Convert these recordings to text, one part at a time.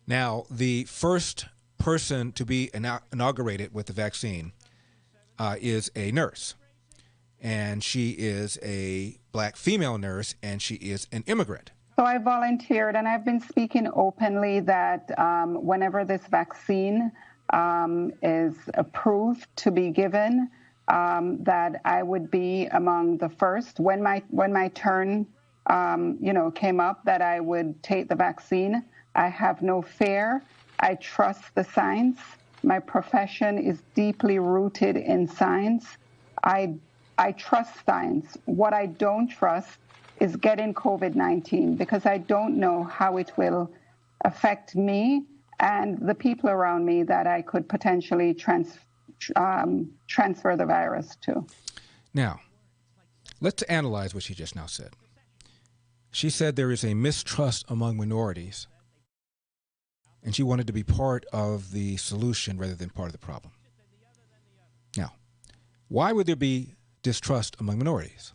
Now, the first person to be inaugurated with the vaccine is a nurse. And she is a black female nurse, and she is an immigrant. So I volunteered, and I've been speaking openly that whenever this vaccine is approved to be given, that I would be among the first when my turn, came up, that I would take the vaccine. I have no fear. I trust the science. My profession is deeply rooted in science. I trust science. What I don't trust is getting COVID-19 because I don't know how it will affect me and the people around me that I could potentially transfer the virus to. Now, let's analyze what she just now said. She said there is a mistrust among minorities, and she wanted to be part of the solution rather than part of the problem. Now, why would there be distrust among minorities?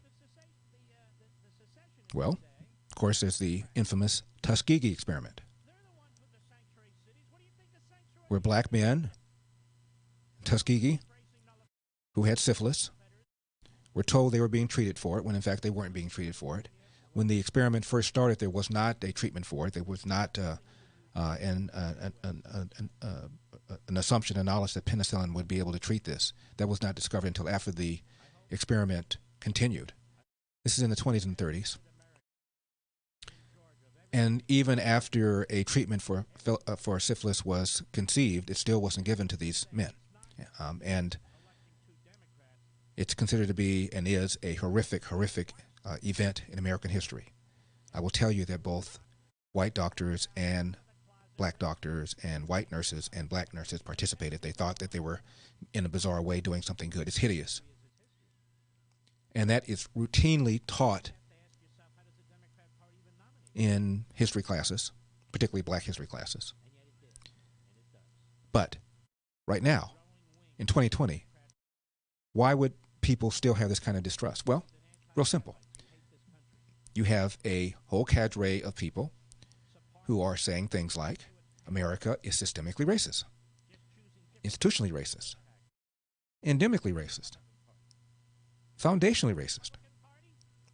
Well, of course, there's the infamous Tuskegee Experiment, where black men in Tuskegee who had syphilis were told they were being treated for it when in fact they weren't being treated for it. When the experiment first started, there was not a treatment for it. There was not an assumption, a knowledge that penicillin would be able to treat this. That was not discovered until after the experiment continued. This is in the 20s and 30s. And even after a treatment for syphilis was conceived, it still wasn't given to these men. And it's considered to be and is a horrific event in American history. I will tell you that both white doctors and black doctors and white nurses and black nurses participated. They thought that they were, in a bizarre way, doing something good. It's hideous. And that is routinely taught in history classes, particularly black history classes. But right now, in 2020, why would people still have this kind of distrust? Well, real simple. You have a whole cadre of people who are saying things like, America is systemically racist, institutionally racist, endemically racist, foundationally racist.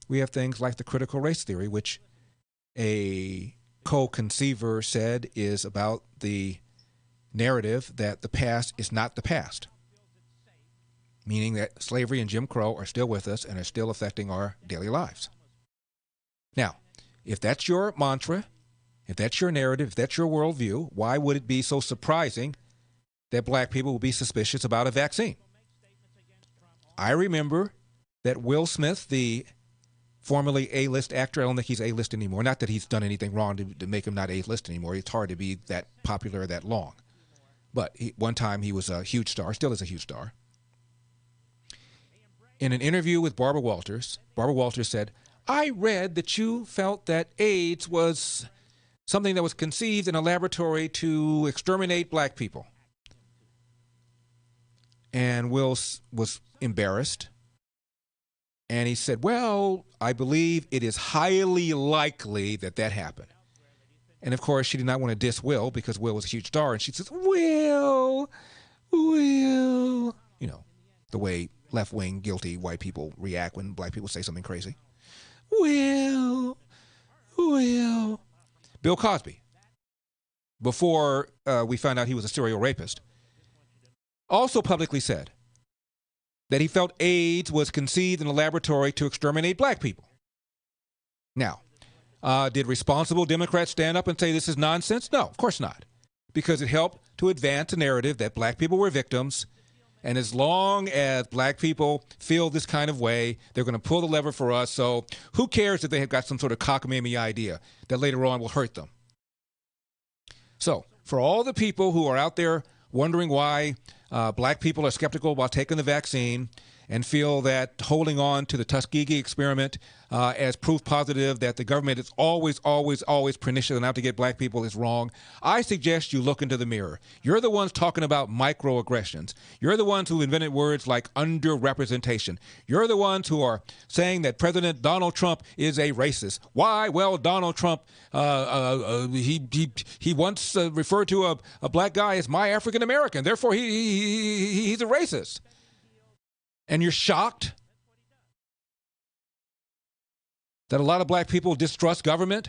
We have things like the critical race theory, which a co-conceiver said is about the narrative that the past is not the past, meaning that slavery and Jim Crow are still with us and are still affecting our daily lives. Now, if that's your mantra, if that's your narrative, if that's your worldview, why would it be so surprising that black people will be suspicious about a vaccine? I remember that Will Smith, the formerly A-list actor, I don't think he's A-list anymore. Not that he's done anything wrong to make him not A-list anymore. It's hard to be that popular that long. But one time he was a huge star, still is a huge star. In an interview with Barbara Walters said, I read that you felt that AIDS was something that was conceived in a laboratory to exterminate black people. And Will was embarrassed. And he said, well, I believe it is highly likely that that happened. And, of course, she did not want to diss Will because Will was a huge star. And she says, Will. You know, the way left-wing guilty white people react when black people say something crazy. Will. Bill Cosby, before we found out he was a serial rapist, also publicly said that he felt AIDS was conceived in a laboratory to exterminate black people. Now, did responsible Democrats stand up and say this is nonsense? No, of course not, because it helped to advance a narrative that black people were victims, and as long as black people feel this kind of way, they're going to pull the lever for us, so who cares if they have got some sort of cockamamie idea that later on will hurt them? So, for all the people who are out there wondering why black people are skeptical about taking the vaccine and feel that holding on to the Tuskegee Experiment as proof positive that the government is always, always, always pernicious and out to get black people is wrong, I suggest you look into the mirror. You're the ones talking about microaggressions. You're the ones who invented words like underrepresentation. You're the ones who are saying that President Donald Trump is a racist. Why? Well, Donald Trump, he once referred to a black guy as my African American. Therefore, he's a racist. And you're shocked that a lot of black people distrust government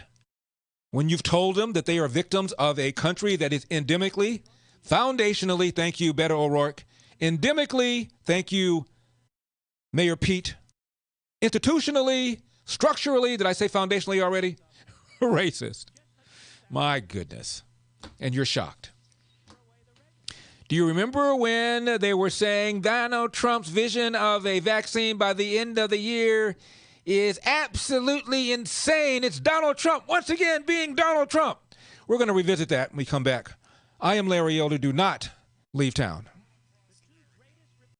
when you've told them that they are victims of a country that is endemically, foundationally, thank you, Beto O'Rourke, endemically, thank you, Mayor Pete, institutionally, structurally, did I say foundationally already? Racist. My goodness. And you're shocked. Do you remember when they were saying Donald Trump's vision of a vaccine by the end of the year is absolutely insane? It's Donald Trump, once again, being Donald Trump. We're going to revisit that when we come back. I am Larry Elder. Do not leave town.